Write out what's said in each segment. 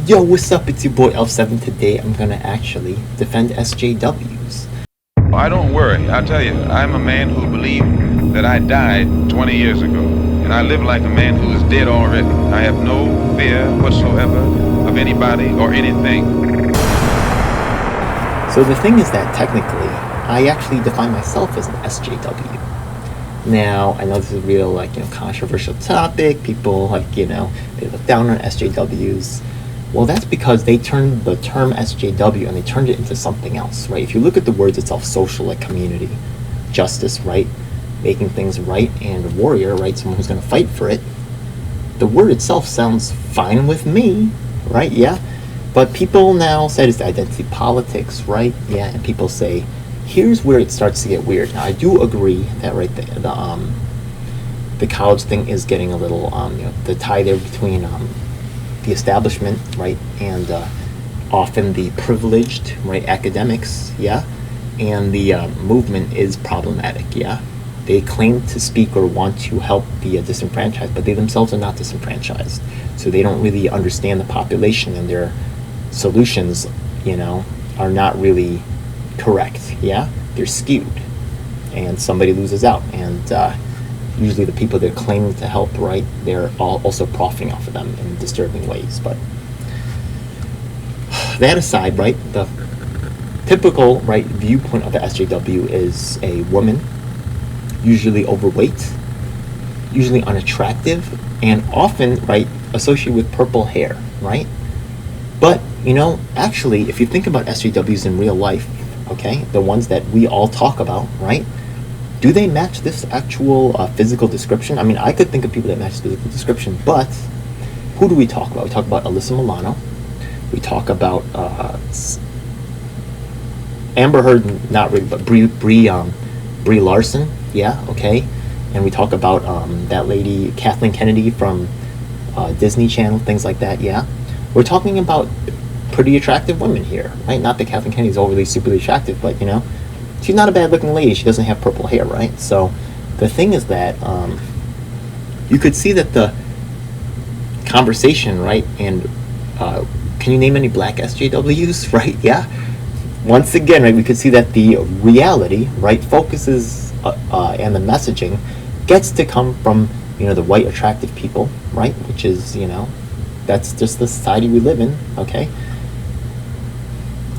Yo, what's up? It's your boy Elf7. Today I'm gonna actually defend SJWs. I don't worry. I tell you, I'm a man who believed that I died 20 years ago, and I live like a man who is dead already. I have no fear whatsoever of anybody or anything. So the thing is that technically, I actually define myself as an SJW. Now, I know this is a real, controversial topic. People, they look down on SJWs. Well, that's because they turned the term SJW and they turned it into something else, right? If you look at the words itself, social, like community, justice, right? Making things right, and warrior, right? Someone who's going to fight for it. The word itself sounds fine with me, right? Yeah. But people now say it's identity politics, right? Yeah. And people say, here's where it starts to get weird. Now, I do agree that the college thing is getting a little, the tie there between the establishment, right, and often the privileged, right, academics, yeah, and the movement is problematic, yeah. They claim to speak or want to help the disenfranchised, but they themselves are not disenfranchised, so they don't really understand the population, and their solutions, are not really correct, yeah. They're skewed, and somebody loses out, and usually the people they're claiming to help, right, they're also profiting off of them in disturbing ways. But that aside, right, the typical, right, viewpoint of the SJW is a woman, usually overweight, usually unattractive, and often, right, associated with purple hair, right? But, actually, if you think about SJWs in real life, okay, the ones that we all talk about, right, do they match this actual physical description? I mean, I could think of people that match the physical description, but who do we talk about? We talk about Alyssa Milano. We talk about Amber Heard, not really, but Brie Larson, yeah, okay. And we talk about that lady, Kathleen Kennedy from Disney Channel, things like that, yeah. We're talking about pretty attractive women here, right? Not that Kathleen Kennedy's overly superly attractive, but, she's not a bad-looking lady. She doesn't have purple hair, right? So the thing is that you could see that the conversation, right, and can you name any black SJWs, right? Yeah. Once again, right, we could see that the reality, right, focuses and the messaging gets to come from, the white attractive people, right, which is, that's just the society we live in, okay?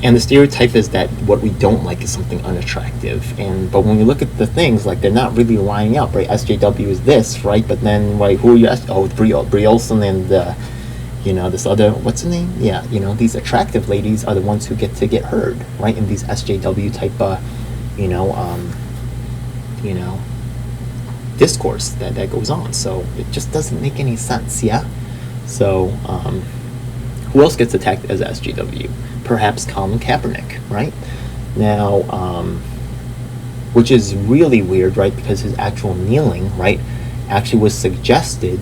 And the stereotype is that what we don't like is something unattractive. But when you look at the things, like, they're not really lining up, right? SJW is this, right? But then, right, who are you? Brie Olson and, this other, what's her name? Yeah, these attractive ladies are the ones who get heard, right? In these SJW type, discourse that goes on. So it just doesn't make any sense, yeah? So, who else gets attacked as SJW? Perhaps Colin Kaepernick, right? Now, which is really weird, right? Because his actual kneeling, right, actually was suggested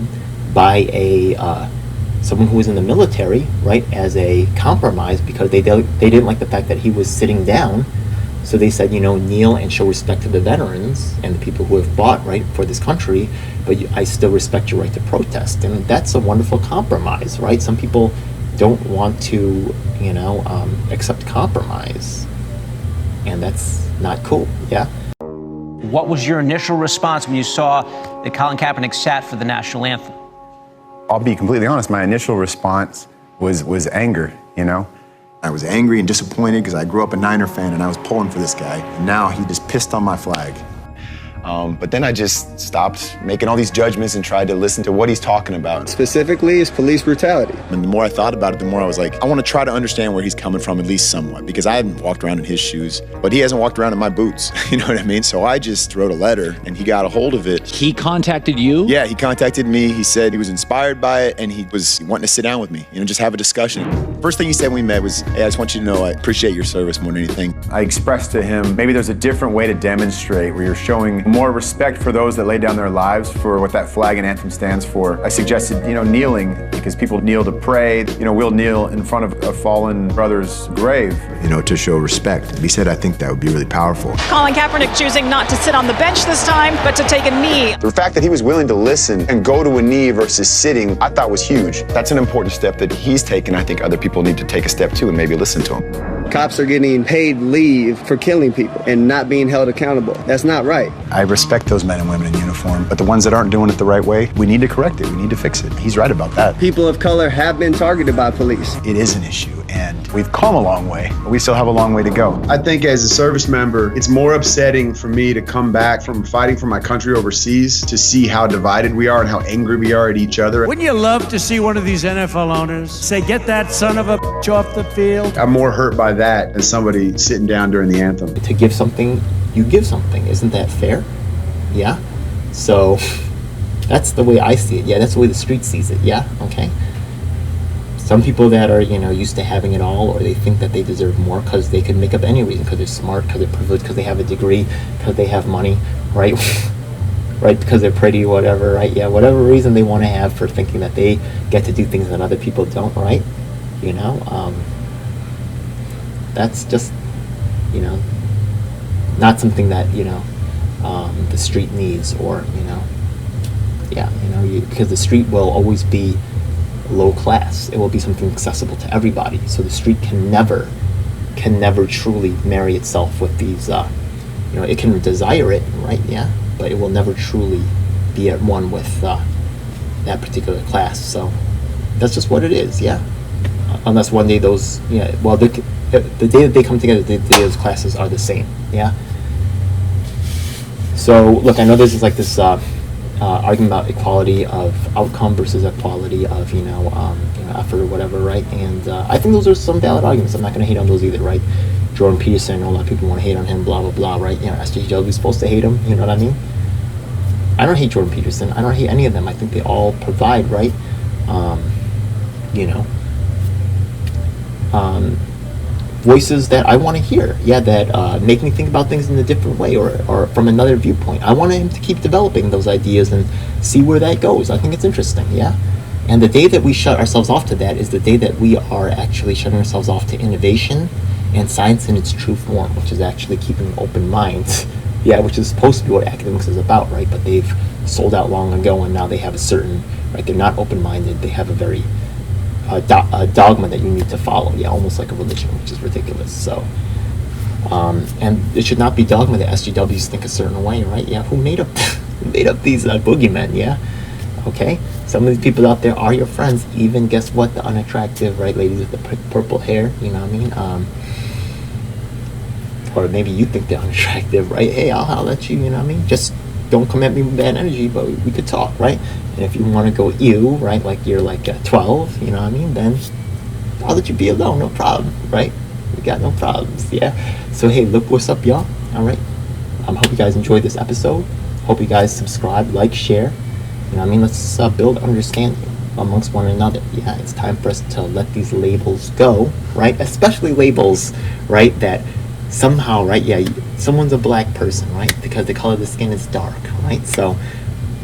by someone who was in the military, right, as a compromise, because they didn't like the fact that he was sitting down. So they said, kneel and show respect to the veterans and the people who have fought, right, for this country, but I still respect your right to protest. And that's a wonderful compromise, right? Some people don't want to, accept compromise, and that's not cool, yeah? What was your initial response when you saw that Colin Kaepernick sat for the national anthem? I'll be completely honest, my initial response was anger, I was angry and disappointed because I grew up a Niner fan and I was pulling for this guy. And now he just pissed on my flag. But then I just stopped making all these judgments and tried to listen to what he's talking about. Specifically, is police brutality. And the more I thought about it, the more I was like, I want to try to understand where he's coming from, at least somewhat, because I haven't walked around in his shoes, but he hasn't walked around in my boots. You know what I mean? So I just wrote a letter and he got a hold of it. He contacted you? Yeah, he contacted me. He said he was inspired by it and he was wanting to sit down with me, just have a discussion. First thing he said when we met was, hey, I just want you to know I appreciate your service more than anything. I expressed to him, maybe there's a different way to demonstrate where you're showing more respect for those that lay down their lives for what that flag and anthem stands for. I suggested, kneeling, because people kneel to pray. We'll kneel in front of a fallen brother's grave. To show respect. He said, I think that would be really powerful. Colin Kaepernick choosing not to sit on the bench this time, but to take a knee. The fact that he was willing to listen and go to a knee versus sitting, I thought was huge. That's an important step that he's taken. I think other people need to take a step too and maybe listen to him. Cops are getting paid leave for killing people and not being held accountable. That's not right. I respect those men and women in uniform, but the ones that aren't doing it the right way, we need to correct it. We need to fix it. He's right about that. People of color have been targeted by police. It is an issue, and we've come a long way, but we still have a long way to go. I think as a service member, it's more upsetting for me to come back from fighting for my country overseas to see how divided we are and how angry we are at each other. Wouldn't you love to see one of these NFL owners say, get that son of a bitch off the field? I'm more hurt by that than somebody sitting down during the anthem. To give something, you give something. Isn't that fair? Yeah? So, that's the way I see it. Yeah, that's the way the street sees it. Yeah? Okay? Some people that are, used to having it all, or they think that they deserve more because they can make up any reason, because they're smart, because they're privileged, because they have a degree, because they have money, right? Right? Because they're pretty, whatever, right? Yeah, whatever reason they want to have for thinking that they get to do things that other people don't, right? That's just, not something that, the street needs, or, because the street will always be low class. It will be something accessible to everybody. So the street can never truly marry itself with these, it can desire it, right? Yeah, but it will never truly be at one with that particular class. So that's just what it is, yeah. Unless one day those, the day that they come together, the day those classes are the same, yeah. So look, I know this is like this argument about equality of outcome versus equality of effort or whatever, right? And I think those are some valid arguments. I'm not going to hate on those either, right? Jordan Peterson, a lot of people want to hate on him, blah blah blah, right? SJW is supposed to hate him, you know what I mean? I don't hate Jordan Peterson. I don't hate any of them. I think they all provide, right? Voices that I want to hear, that make me think about things in a different way, or from another viewpoint. I want him to keep developing those ideas and see where that goes. I think it's interesting, yeah. And the day that we shut ourselves off to that is the day that we are actually shutting ourselves off to innovation and science in its true form, which is actually keeping an open mind, which is supposed to be what academics is about, right? But they've sold out long ago, and now they have a certain, right? They're not open-minded. They have a very a dogma that you need to follow, almost like a religion, which is ridiculous. So, and it should not be dogma that SJWs think a certain way, right? Yeah, who made up these boogeymen? Yeah, okay. Some of these people out there are your friends. Even guess what? The unattractive, right, ladies with the purple hair. You know what I mean? Or maybe you think they're unattractive, right? Hey, I'll let you. You know what I mean? Just don't come at me with bad energy, but we could talk, right? And if you want to go ew, right, like you're like 12, you know what I mean, then I'll let you be alone, no problem, right? We got no problems, yeah? So, hey, look what's up, y'all, all right? Hope you guys enjoyed this episode. Hope you guys subscribe, like, share. You know what I mean? Let's build understanding amongst one another. Yeah, it's time for us to let these labels go, right? Especially labels, right, that somehow, right, someone's a black person, right, because the color of the skin is dark, right? So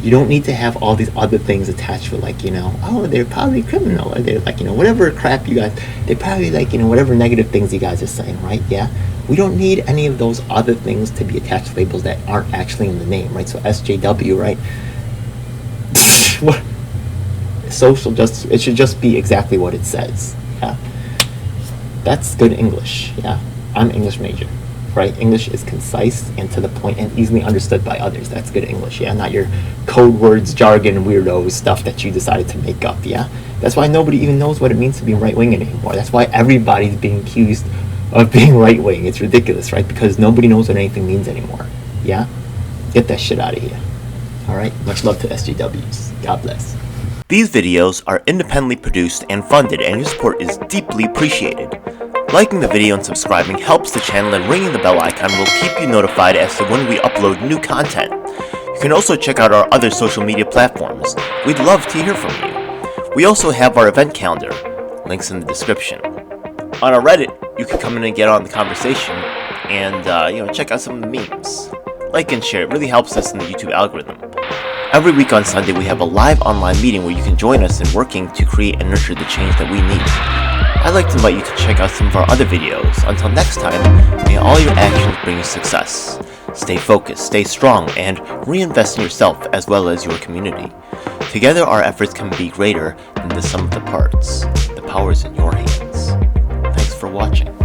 you don't need to have all these other things attached with, like, they're probably criminal, or they're like, whatever crap you guys, they're probably like, whatever negative things you guys are saying, right? Yeah, we don't need any of those other things to be attached to labels that aren't actually in the name, right? So SJW, right? What? Social justice, it should just be exactly what it says, yeah? That's good English, yeah? I'm an English major, right? English is concise and to the point and easily understood by others. That's good English, yeah? Not your code words, jargon, weirdo stuff that you decided to make up, yeah? That's why nobody even knows what it means to be right-wing anymore. That's why everybody's being accused of being right-wing. It's ridiculous, right? Because nobody knows what anything means anymore, yeah? Get that shit out of here, all right? Much love to SJWs. God bless. These videos are independently produced and funded, and your support is deeply appreciated. Liking the video and subscribing helps the channel, and ringing the bell icon will keep you notified as to when we upload new content. You can also check out our other social media platforms. We'd love to hear from you. We also have our event calendar, links in the description. On our Reddit, you can come in and get on the conversation and check out some of the memes. Like and share, it really helps us in the YouTube algorithm. Every week on Sunday, we have a live online meeting where you can join us in working to create and nurture the change that we need. I'd like to invite you to check out some of our other videos. Until next time, may all your actions bring you success. Stay focused, stay strong, and reinvest in yourself as well as your community. Together, our efforts can be greater than the sum of the parts. The power is in your hands. Thanks for watching.